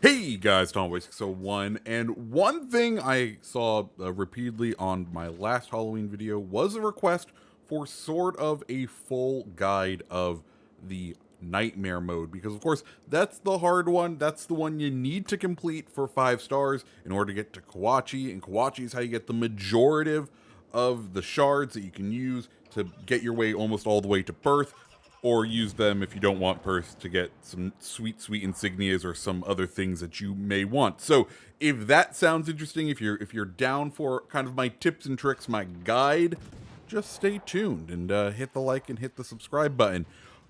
Hey guys, TomBoy601, and one thing I saw repeatedly on my last Halloween video was a request for sort of a full guide of the nightmare mode, because of course that's the hard one. That's the one you need to complete for 5 stars in order to get to Kawachi, and Kawachi is how you get the majority of the shards that you can use to get your way almost all the way to Birth, or use them if you don't want Perth to get some sweet insignias or some other things that you may want. So if that sounds interesting, if you're down for kind of my tips and tricks, my guide, just stay tuned and hit the like and hit the subscribe button.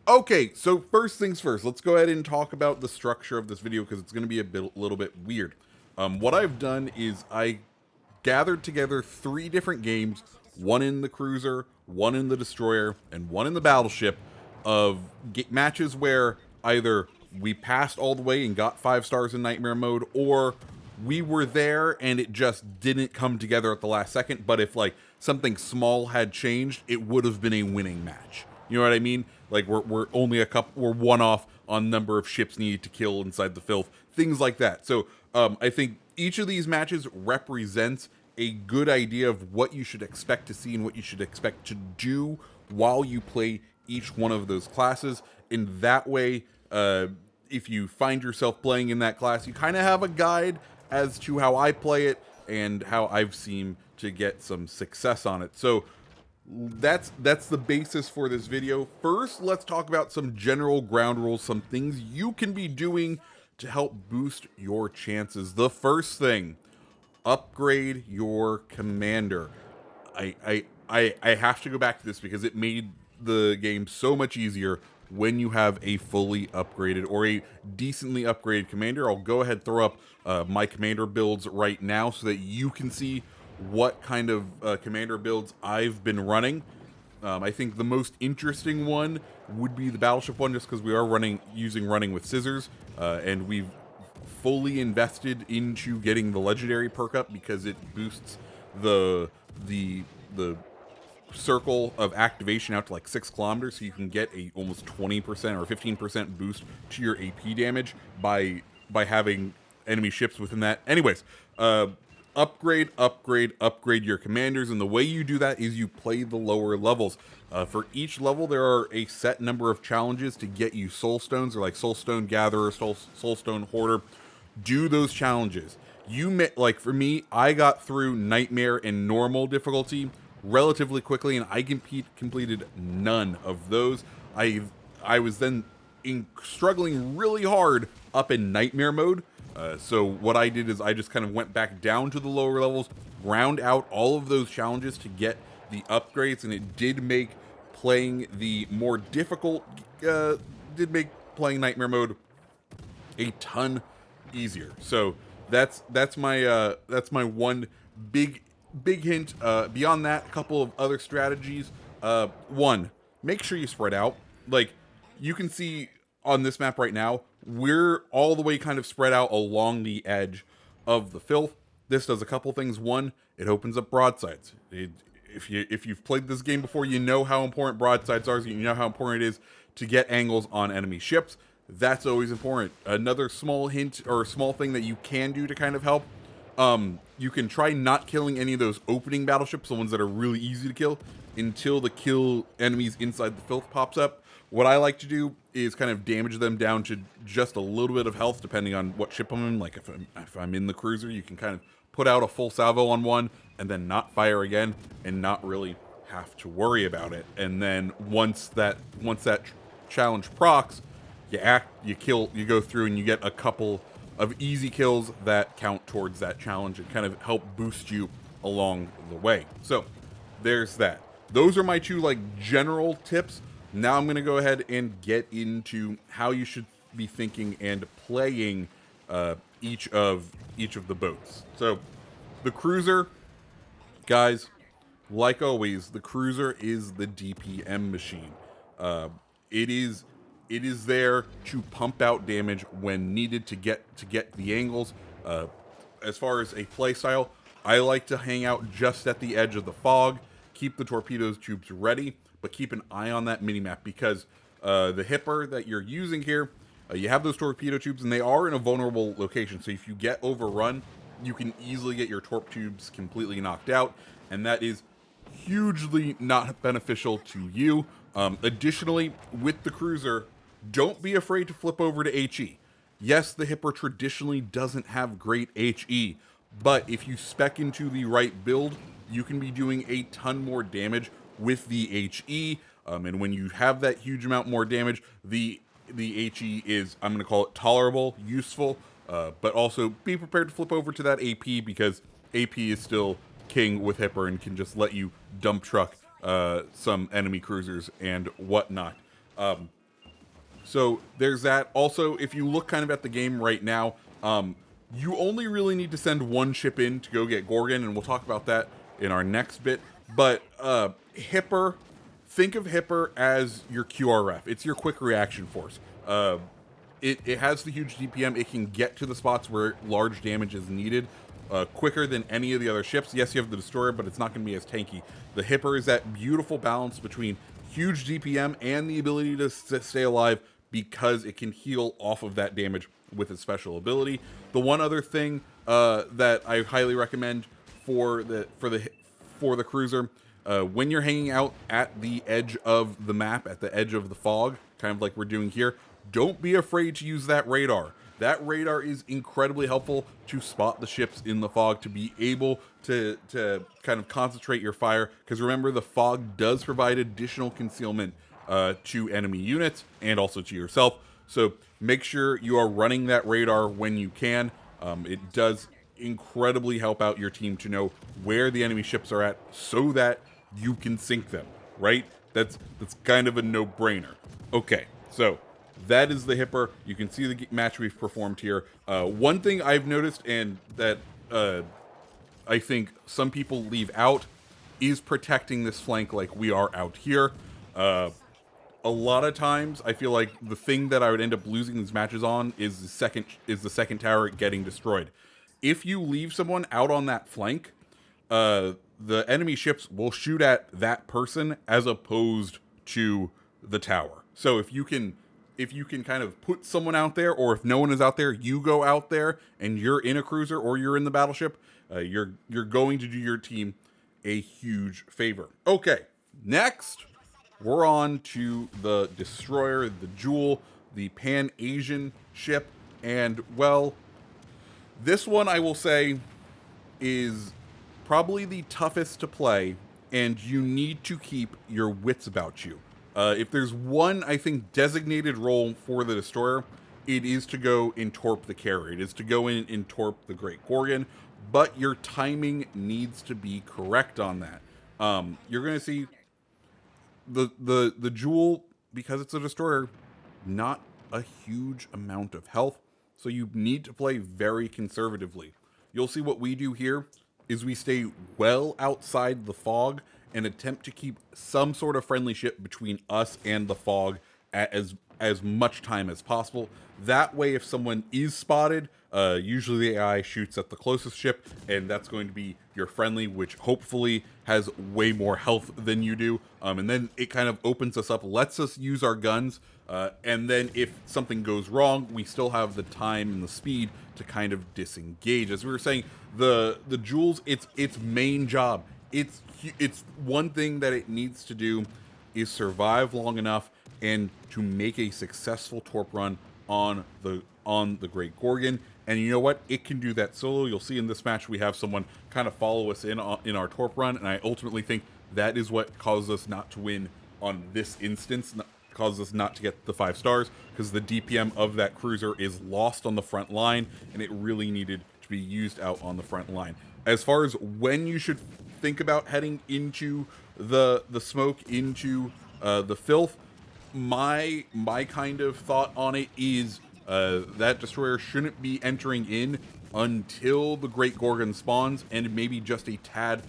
Okay, so first things first, let's go ahead and talk about the structure of this video because it's going to be little bit weird. What I've done is I gathered together 3 different games, one in the cruiser, one in the destroyer, and one in the battleship, of matches where either we passed all the way and got 5 stars in nightmare mode, or we were there and it just didn't come together at the last second, but if like something small had changed, it would have been a winning match. You know what I mean? Like we're only we're one off on number of ships needed to kill inside the filth, things like that. So I think each of these matches represents a good idea of what you should expect to see and what you should expect to do while you play each one of those classes. In that way, if you find yourself playing in that class, you kind of have a guide as to how I play it and how I've seen to get some success on it. So that's the basis for this video. First, let's talk about some general ground rules, some things you can be doing to help boost your chances. The first thing, upgrade your commander. I have to go back to this because it made the game so much easier when you have a fully upgraded or a decently upgraded commander. I'll go ahead and throw up my commander builds right now so that you can see what kind of commander builds I've been running. I think the most interesting one would be the battleship one, just because we are running with scissors, and we've fully invested into getting the legendary perk up because it boosts the circle of activation out to like 6 kilometers, so you can get a almost 20% or 15% boost to your AP damage by having enemy ships within that. Anyways, upgrade your commanders, and the way you do that is you play the lower levels. For each level, there are a set number of challenges to get you soul stones, or like soulstone gatherer, soulstone hoarder. Do those challenges. Like for me, I got through nightmare and normal difficulty relatively quickly, and I completed none of those. I was then struggling really hard up in nightmare mode. So what I did is I just kind of went back down to the lower levels, ground out all of those challenges to get the upgrades, and it did make playing the more difficult, did make playing nightmare mode a ton easier. So that's my one big hint. Beyond that, a couple of other strategies. One, make sure you spread out. Like you can see on this map right now, we're all the way kind of spread out along the edge of the filth. This does a couple things. One, it opens up broadsides. If you've played this game before, you know how important broadsides are. So you know how important it is to get angles on enemy ships. That's always important. Another small hint or small thing that you can do to kind of help, you can try not killing any of those opening battleships, the ones that are really easy to kill, until the kill enemies inside the filth pops up. What I like to do is kind of damage them down to just a little bit of health, depending on what ship I'm in. Like if I'm in the cruiser, you can kind of put out a full salvo on one and then not fire again and not really have to worry about it. And then once that challenge procs, you go through and you get a couple of easy kills that count towards that challenge and kind of help boost you along the way. So there's that. Those are my 2 like general tips. Now I'm going to go ahead and get into how you should be thinking and playing each of the boats. So the cruiser, guys, like always, the cruiser is the DPM machine. It is there to pump out damage when needed to get the angles. As far as a play style, I like to hang out just at the edge of the fog, keep the torpedoes tubes ready, but keep an eye on that minimap, because the hipper that you're using here You have those torpedo tubes, and they are in a vulnerable location. So if you get overrun, you can easily get your torp tubes completely knocked out, and that is hugely not beneficial to you. Additionally, with the cruiser, don't be afraid to flip over to HE. Yes, the Hipper traditionally doesn't have great HE, but if you spec into the right build, you can be doing a ton more damage with the HE. And when you have that huge amount more damage, the HE is, I'm going to call it tolerable, useful, but also be prepared to flip over to that AP, because AP is still king with Hipper and can just let you dump truck some enemy cruisers and whatnot. So there's that. Also, if you look kind of at the game right now, you only really need to send one ship in to go get Gorgon, and we'll talk about that in our next bit. But Hipper, think of Hipper as your QRF. It's your quick reaction force. It has the huge DPM. It can get to the spots where large damage is needed quicker than any of the other ships. Yes, you have the destroyer, but it's not going to be as tanky. The Hipper is that beautiful balance between huge DPM and the ability to stay alive, because it can heal off of that damage with its special ability. The one other thing that I highly recommend for the cruiser, when you're hanging out at the edge of the map, at the edge of the fog, kind of like we're doing here, don't be afraid to use that radar. That radar is incredibly helpful to spot the ships in the fog, to be able to kind of concentrate your fire, because remember, the fog does provide additional concealment to enemy units and also to yourself. So make sure you are running that radar when you can. It does incredibly help out your team to know where the enemy ships are at, so that you can sink them, right? That's kind of a no-brainer. Okay, so that is the Hipper. You can see the match we've performed here. One thing I've noticed, and that I think some people leave out, is protecting this flank like we are out here. A lot of times, I feel like the thing that I would end up losing these matches on is the second tower getting destroyed. If you leave someone out on that flank, the enemy ships will shoot at that person as opposed to the tower. So if you can kind of put someone out there, or if no one is out there, you go out there and you're in a cruiser or you're in the battleship, you're going to do your team a huge favor. Okay, next we're on to the destroyer, the Jewel, the Pan-Asian ship, and well, this one I will say is probably the toughest to play, and you need to keep your wits about you. If there's one, I think, designated role for the destroyer, it is to go and torp the carrier. It is to go in and torp the Great Gorgon, but your timing needs to be correct on that. You're going to see the Jewel, because it's a destroyer, not a huge amount of health, so you need to play very conservatively. You'll see what we do here is we stay well outside the fog and attempt to keep some sort of friendly ship between us and the fog at as much time as possible. That way, if someone is spotted, usually the AI shoots at the closest ship, and that's going to be your friendly, which hopefully has way more health than you do. And then it kind of opens us up, lets us use our guns, and then if something goes wrong, we still have the time and the speed to kind of disengage. As we were saying, the Jewels, its main job, it's one thing that it needs to do is survive long enough and to make a successful torp run on the Great Gorgon. And you know what? It can do that solo. You'll see in this match we have someone kind of follow us in our torp run, and I ultimately think that is what caused us not to win on this instance, caused us not to get the 5 stars, because the DPM of that cruiser is lost on the front line, and it really needed to be used out on the front line. As far as when you should think about heading into the smoke, into the filth, my kind of thought on it is that destroyer shouldn't be entering in until the Great Gorgon spawns, and maybe just a tad,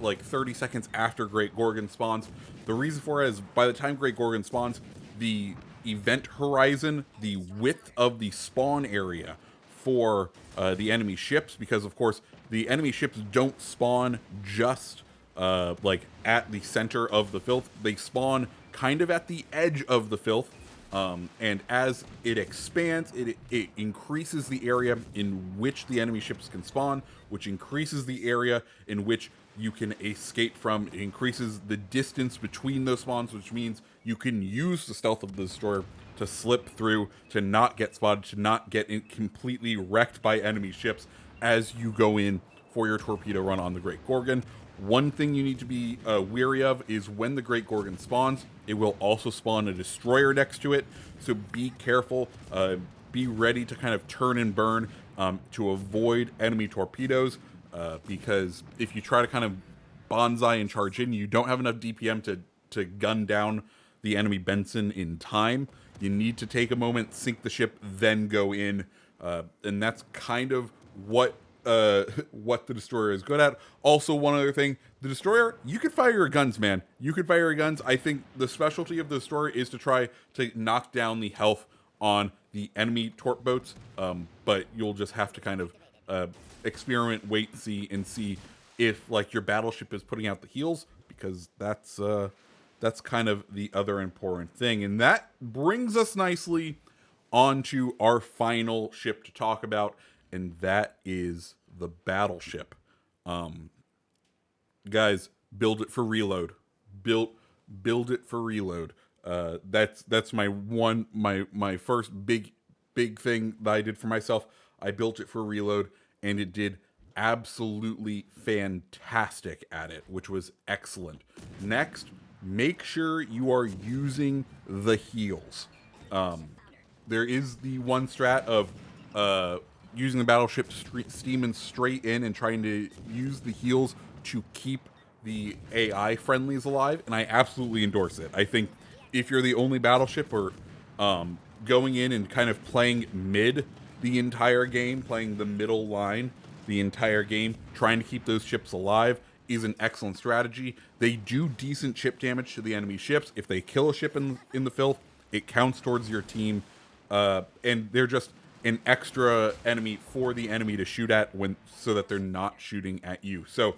like 30 seconds after Great Gorgon spawns. The reason for it is by the time Great Gorgon spawns, the event horizon, the width of the spawn area for the enemy ships, because of course the enemy ships don't spawn just like at the center of the filth. They spawn kind of at the edge of the filth, And as it expands, it increases the area in which the enemy ships can spawn, which increases the area in which you can escape from. It increases the distance between those spawns, which means you can use the stealth of the destroyer to slip through, to not get spotted, to not get completely wrecked by enemy ships as you go in for your torpedo run on the Great Gorgon. One thing you need to be wary of is when the Great Gorgon spawns, it will also spawn a destroyer next to it, so be careful. Be ready to kind of turn and burn to avoid enemy torpedoes, because if you try to kind of bonsai and charge in, you don't have enough DPM to gun down the enemy Benson in time. You need to take a moment, sink the ship, then go in, and that's kind of what the destroyer is good at. Also, one other thing, the destroyer, you could fire your guns, man. You could fire your guns. I think the specialty of the destroyer is to try to knock down the health on the enemy torp boats, but you'll just have to kind of experiment, wait, see, and see if like your battleship is putting out the heals, because that's kind of the other important thing. And that brings us nicely onto our final ship to talk about, and that is the battleship. Guys, build it for reload. Build it for reload. That's my first big thing that I did for myself. I built it for reload, and it did absolutely fantastic at it, which was excellent. Next, make sure you are using the heals. There is the one strat of using the battleship steaming straight in and trying to use the heals to keep the AI friendlies alive, and I absolutely endorse it. I think if you're the only battleship, or going in and kind of playing mid the entire game, playing the middle line the entire game, trying to keep those ships alive, is an excellent strategy. They do decent ship damage to the enemy ships. If they kill a ship in the filth, it counts towards your team, and they're just an extra enemy for the enemy to shoot at so that they're not shooting at you. So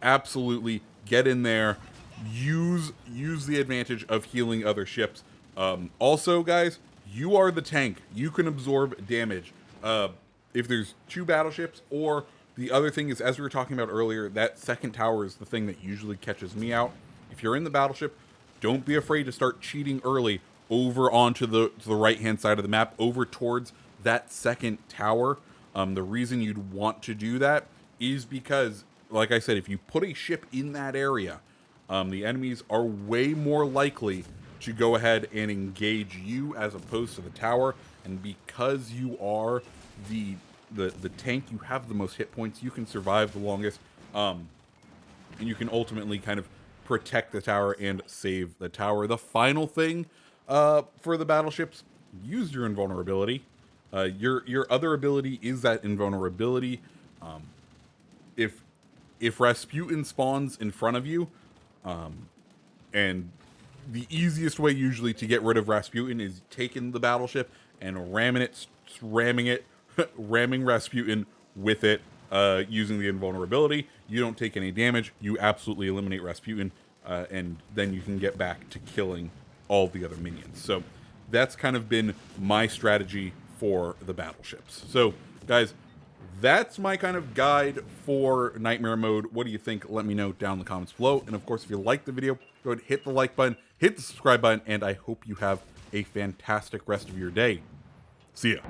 absolutely get in there, use the advantage of healing other ships. Also, guys, you are the tank. You can absorb damage. If there's two battleships, or the other thing is, as we were talking about earlier, that second tower is the thing that usually catches me out. If you're in the battleship, don't be afraid to start cheating early over onto the right-hand side of the map, over towards that second tower. The reason you'd want to do that is because, like I said, if you put a ship in that area, the enemies are way more likely to go ahead and engage you as opposed to the tower. And because you are the tank, you have the most hit points, you can survive the longest, and you can ultimately kind of protect the tower and save the tower. The final thing for the battleships, use your invulnerability. Your other ability is that invulnerability. If Rasputin spawns in front of you, and the easiest way usually to get rid of Rasputin is taking the battleship and ramming Rasputin with it, using the invulnerability. You don't take any damage. You absolutely eliminate Rasputin, and then you can get back to killing all the other minions. So that's kind of been my strategy for the battleships. So, guys, that's my kind of guide for Nightmare Mode. What do you think? Let me know down in the comments below. And of course, if you liked the video, go ahead and hit the like button, hit the subscribe button, and I hope you have a fantastic rest of your day. See ya.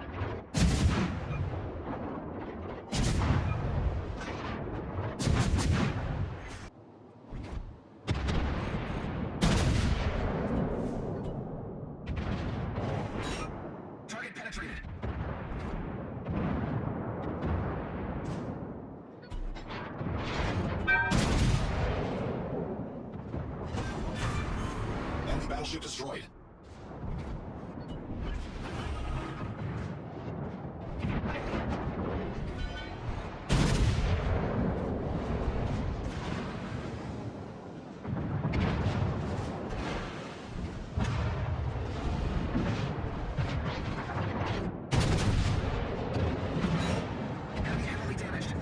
Target penetrated. Enemy battleship destroyed. Enemy heavily damaged.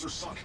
cruiser sunk.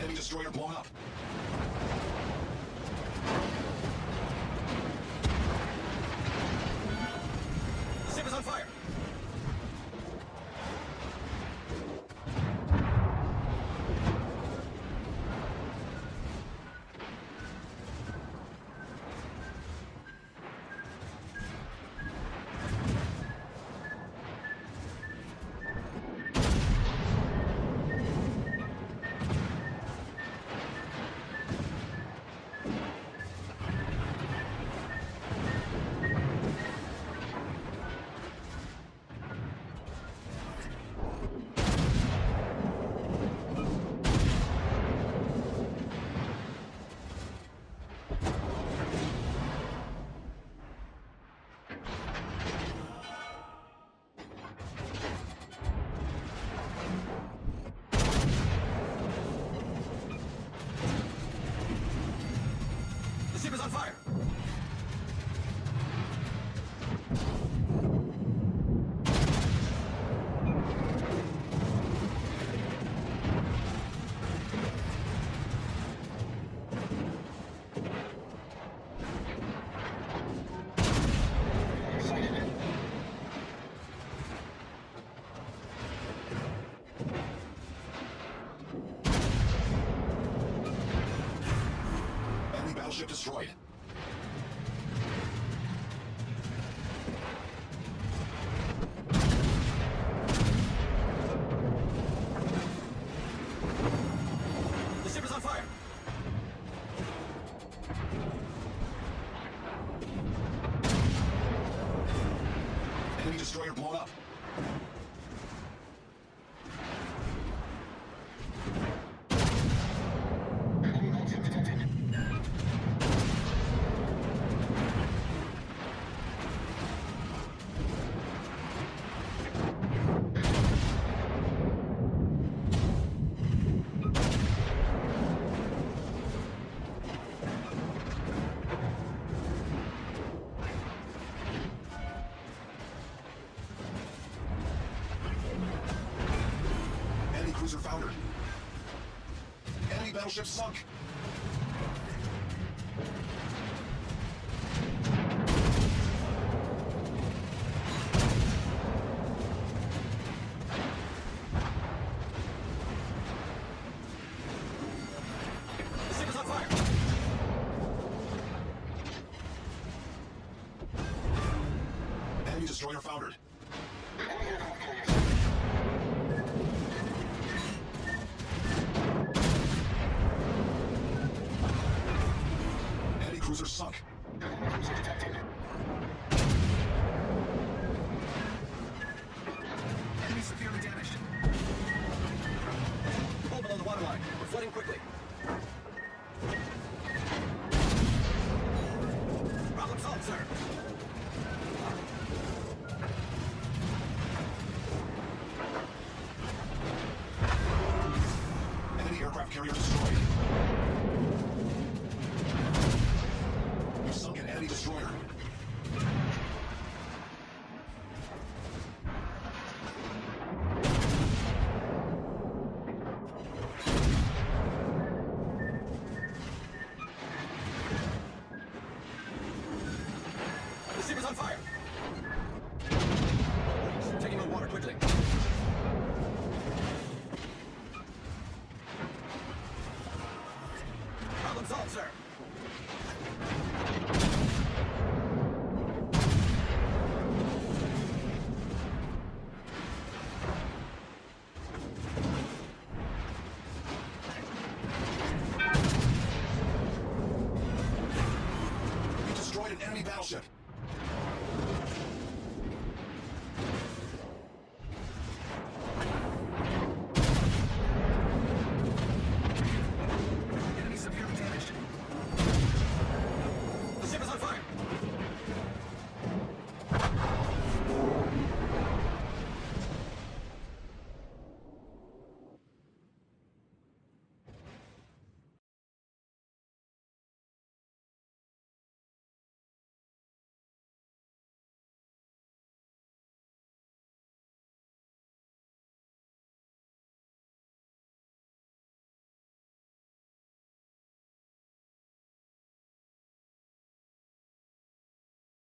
Enemy destroyer blown up. The ship is on fire. The ship is on fire. Enemy battleship destroyed. The ship is on fire. Enemy destroyer blown up. Enemy cruiser foundered. Enemy battleship sunk. The ship is on fire. Enemy destroyer foundered. Enemy cruiser sunk. Enemy severely damaged. Pull below the waterline. We're flooding quickly. Problem solved, sir. Enemy aircraft carrier destroyed. We've sunk an enemy destroyer. The ship is on fire. Taking on water quickly. Problem solved, sir. battleship.